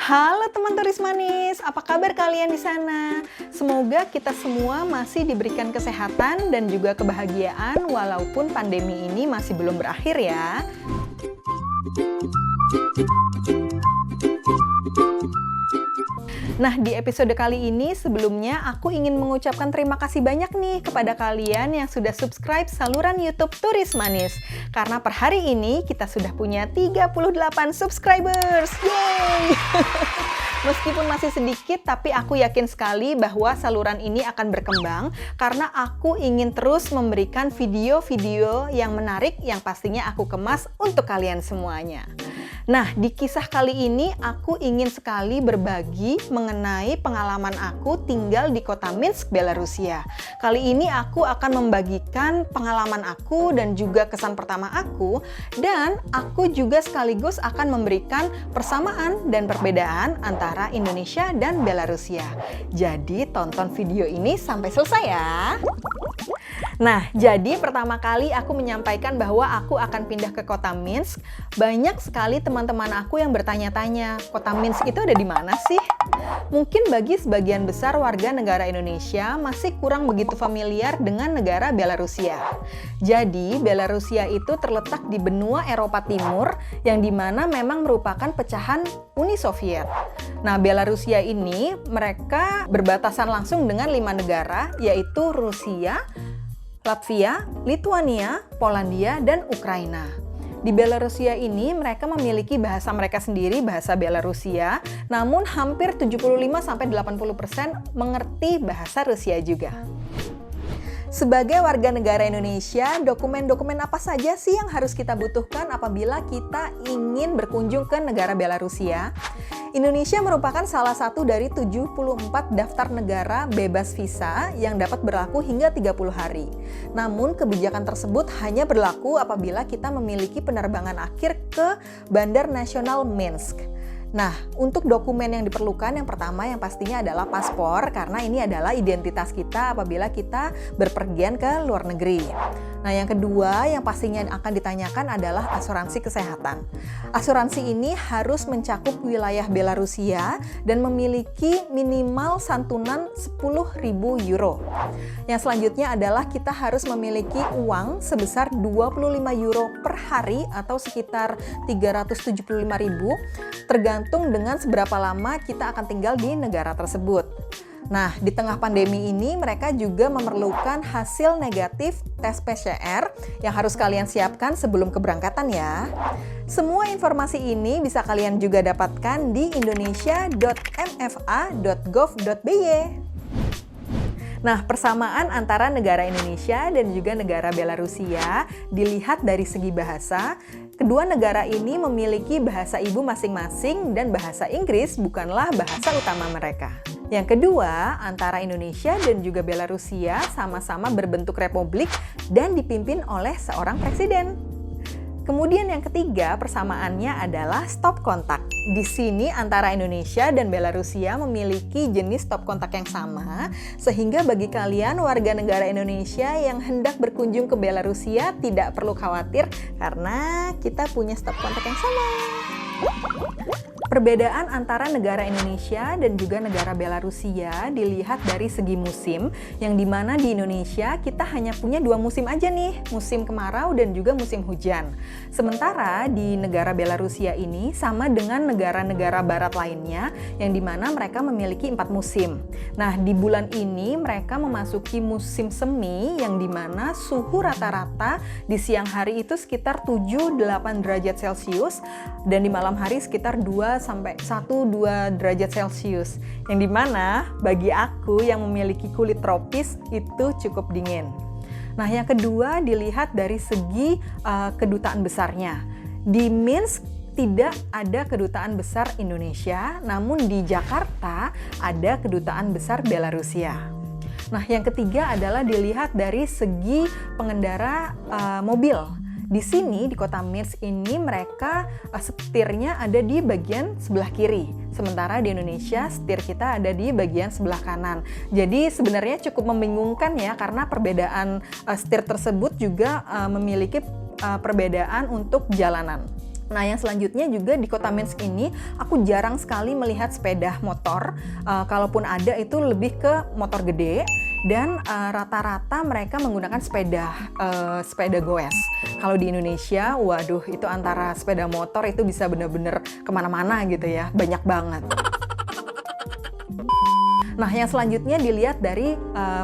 Halo teman turis manis, apa kabar kalian di sana? Semoga kita semua masih diberikan kesehatan dan juga kebahagiaan walaupun pandemi ini masih belum berakhir ya. Nah, di episode kali ini sebelumnya aku ingin mengucapkan terima kasih banyak nih kepada kalian yang sudah subscribe saluran YouTube Turis Manis. Karena per hari ini kita sudah punya 38 subscribers. Yeay! Meskipun masih sedikit, tapi aku yakin sekali bahwa saluran ini akan berkembang karena aku ingin terus memberikan video-video yang menarik yang pastinya aku kemas untuk kalian semuanya. Nah, di kisah kali ini aku ingin sekali berbagi mengenai pengalaman aku tinggal di kota Minsk, Belarusia. Kali ini aku akan membagikan pengalaman aku dan juga kesan pertama aku, dan aku juga sekaligus akan memberikan persamaan dan perbedaan antara Indonesia dan Belarusia. Jadi tonton video ini sampai selesai ya. Nah, jadi pertama kali aku menyampaikan bahwa aku akan pindah ke kota Minsk. Banyak sekali teman-teman aku yang bertanya-tanya, kota Minsk itu ada di mana sih? Mungkin bagi sebagian besar warga negara Indonesia masih kurang begitu familiar dengan negara Belarusia. Jadi, Belarusia itu terletak di benua Eropa Timur yang dimana memang merupakan pecahan Uni Soviet. Nah, Belarusia ini mereka berbatasan langsung dengan 5 negara, yaitu Rusia, Latvia, Lituania, Polandia, dan Ukraina. Di Belarusia ini mereka memiliki bahasa mereka sendiri, bahasa Belarusia, namun hampir 75-80% mengerti bahasa Rusia juga. Sebagai warga negara Indonesia, dokumen-dokumen apa saja sih yang harus kita butuhkan apabila kita ingin berkunjung ke negara Belarusia? Indonesia merupakan salah satu dari 74 daftar negara bebas visa yang dapat berlaku hingga 30 hari. Namun kebijakan tersebut hanya berlaku apabila kita memiliki penerbangan akhir ke Bandar Nasional Minsk. Nah, untuk dokumen yang diperlukan yang pertama yang pastinya adalah paspor, karena ini adalah identitas kita apabila kita berpergian ke luar negeri. Nah, yang kedua yang pastinya akan ditanyakan adalah asuransi kesehatan. Asuransi ini harus mencakup wilayah Belarusia dan memiliki minimal santunan 10.000 euro. Yang selanjutnya adalah kita harus memiliki uang sebesar 25 euro per hari atau sekitar 375.000, tergantung dengan seberapa lama kita akan tinggal di negara tersebut. Nah, di tengah pandemi ini mereka juga memerlukan hasil negatif tes PCR yang harus kalian siapkan sebelum keberangkatan ya. Semua informasi ini bisa kalian juga dapatkan di indonesia.mfa.gov.by. Nah, persamaan antara negara Indonesia dan juga negara Belarusia dilihat dari segi bahasa. Kedua negara ini memiliki bahasa ibu masing-masing dan bahasa Inggris bukanlah bahasa utama mereka. Yang kedua, antara Indonesia dan juga Belarusia sama-sama berbentuk republik dan dipimpin oleh seorang presiden. Kemudian yang ketiga, persamaannya adalah stop kontak. Di sini antara Indonesia dan Belarusia memiliki jenis stop kontak yang sama, sehingga bagi kalian warga negara Indonesia yang hendak berkunjung ke Belarusia tidak perlu khawatir karena kita punya stop kontak yang sama. Perbedaan antara negara Indonesia dan juga negara Belarusia dilihat dari segi musim, yang dimana di Indonesia kita hanya punya 2 musim aja nih, musim kemarau dan juga musim hujan. Sementara di negara Belarusia ini sama dengan negara-negara barat lainnya, yang dimana mereka memiliki 4 musim. Nah, di bulan ini mereka memasuki musim semi, yang dimana suhu rata-rata di siang hari itu sekitar 7-8 derajat Celcius, dan di malam hari sekitar 2-1-2 derajat Celcius, yang dimana bagi aku yang memiliki kulit tropis itu cukup dingin. Nah, yang kedua dilihat dari segi kedutaan besarnya. Di Minsk tidak ada kedutaan besar Indonesia, namun di Jakarta ada kedutaan besar Belarusia. Nah, yang ketiga adalah dilihat dari segi pengendara mobil. Di sini, di kota Minsk ini mereka setirnya ada di bagian sebelah kiri. Sementara di Indonesia, setir kita ada di bagian sebelah kanan. Jadi sebenarnya cukup membingungkan ya, karena perbedaan setir tersebut juga memiliki perbedaan untuk jalanan. Nah, yang selanjutnya juga di kota Minsk ini, aku jarang sekali melihat sepeda motor. Kalaupun ada itu lebih ke motor gede, dan rata-rata mereka menggunakan sepeda goes. Kalau di Indonesia, waduh, itu antara sepeda motor itu bisa bener-bener kemana-mana gitu ya, banyak banget. Nah, yang selanjutnya dilihat dari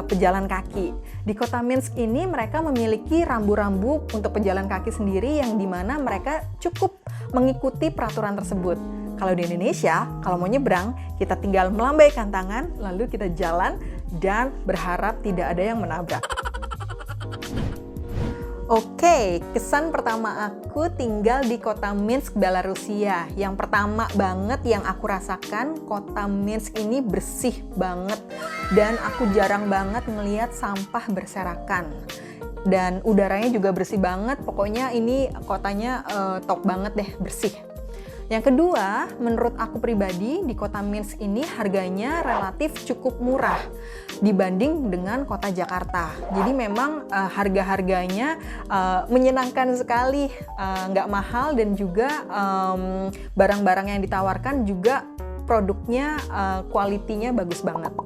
pejalan kaki. Di kota Minsk ini mereka memiliki rambu-rambu untuk pejalan kaki sendiri yang dimana mereka cukup mengikuti peraturan tersebut. Kalau di Indonesia, kalau mau nyebrang, kita tinggal melambaikan tangan, lalu kita jalan dan berharap tidak ada yang menabrak. Oke, kesan pertama aku tinggal di kota Minsk, Belarusia. Yang pertama banget yang aku rasakan, kota Minsk ini bersih banget. Dan aku jarang banget ngelihat sampah berserakan. Dan udaranya juga bersih banget, pokoknya ini kotanya top banget deh, bersih. Yang kedua, menurut aku pribadi, di kota Minsk ini harganya relatif cukup murah dibanding dengan kota Jakarta. Jadi memang harga-harganya menyenangkan sekali, nggak mahal, dan juga barang-barang yang ditawarkan juga produknya kualitinya bagus banget.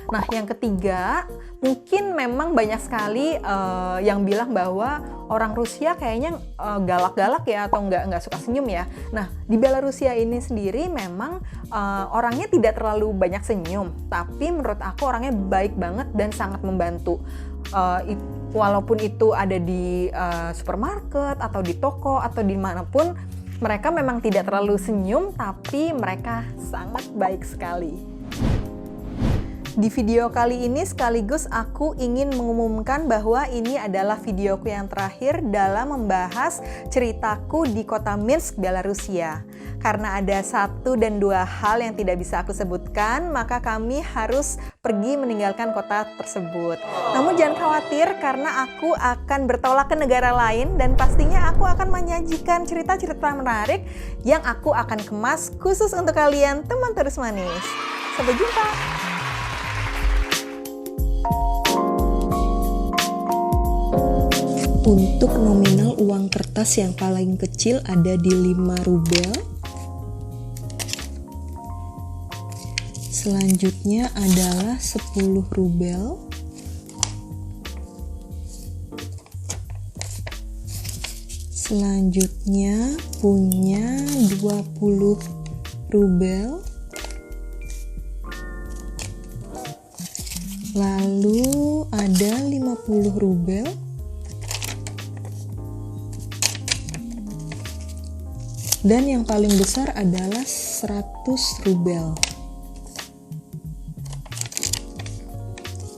Nah, yang ketiga, mungkin memang banyak sekali yang bilang bahwa orang Rusia kayaknya galak-galak ya, atau nggak suka senyum ya. Nah, di Belarusia ini sendiri memang orangnya tidak terlalu banyak senyum, tapi menurut aku orangnya baik banget dan sangat membantu. Walaupun itu ada di supermarket atau di toko atau dimanapun, mereka memang tidak terlalu senyum, tapi mereka sangat baik sekali. Di video kali ini sekaligus aku ingin mengumumkan bahwa ini adalah videoku yang terakhir dalam membahas ceritaku di kota Minsk, Belarusia. Karena ada 1 dan 2 hal yang tidak bisa aku sebutkan, maka kami harus pergi meninggalkan kota tersebut. Namun jangan khawatir, karena aku akan bertolak ke negara lain dan pastinya aku akan menyajikan cerita-cerita menarik yang aku akan kemas khusus untuk kalian, teman Turis Manis. Sampai jumpa! Untuk nominal uang kertas yang paling kecil ada di 5 rubel. Selanjutnya adalah 10 rubel. Selanjutnya punya 20 rubel. Lalu ada 50 rubel. Dan yang paling besar adalah 100 rubel.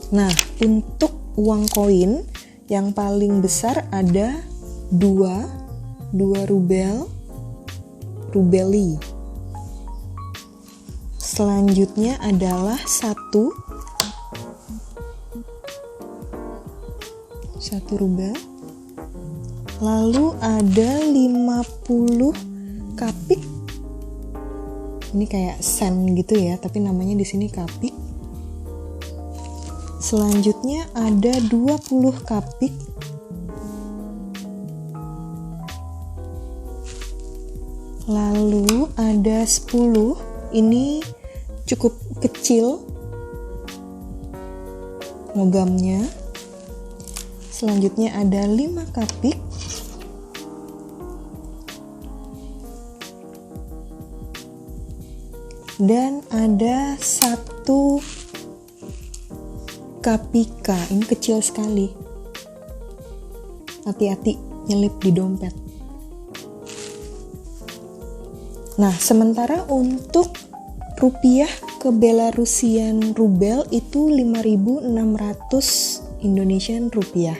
Nah, untuk uang koin yang paling besar ada 2 rubel, rubeli. Selanjutnya adalah 1 rubel. Lalu ada 50 kapik. Ini kayak sen gitu ya, tapi namanya di sini kapik. Selanjutnya ada 20 kapik. Lalu ada 10. Ini cukup kecil logamnya. Selanjutnya ada 5 kapik. Dan ada 1 kapika, ini kecil sekali. Hati-hati nyelip di dompet. Nah, sementara untuk rupiah ke Belarusian rubel itu 5.600 Indonesian rupiah.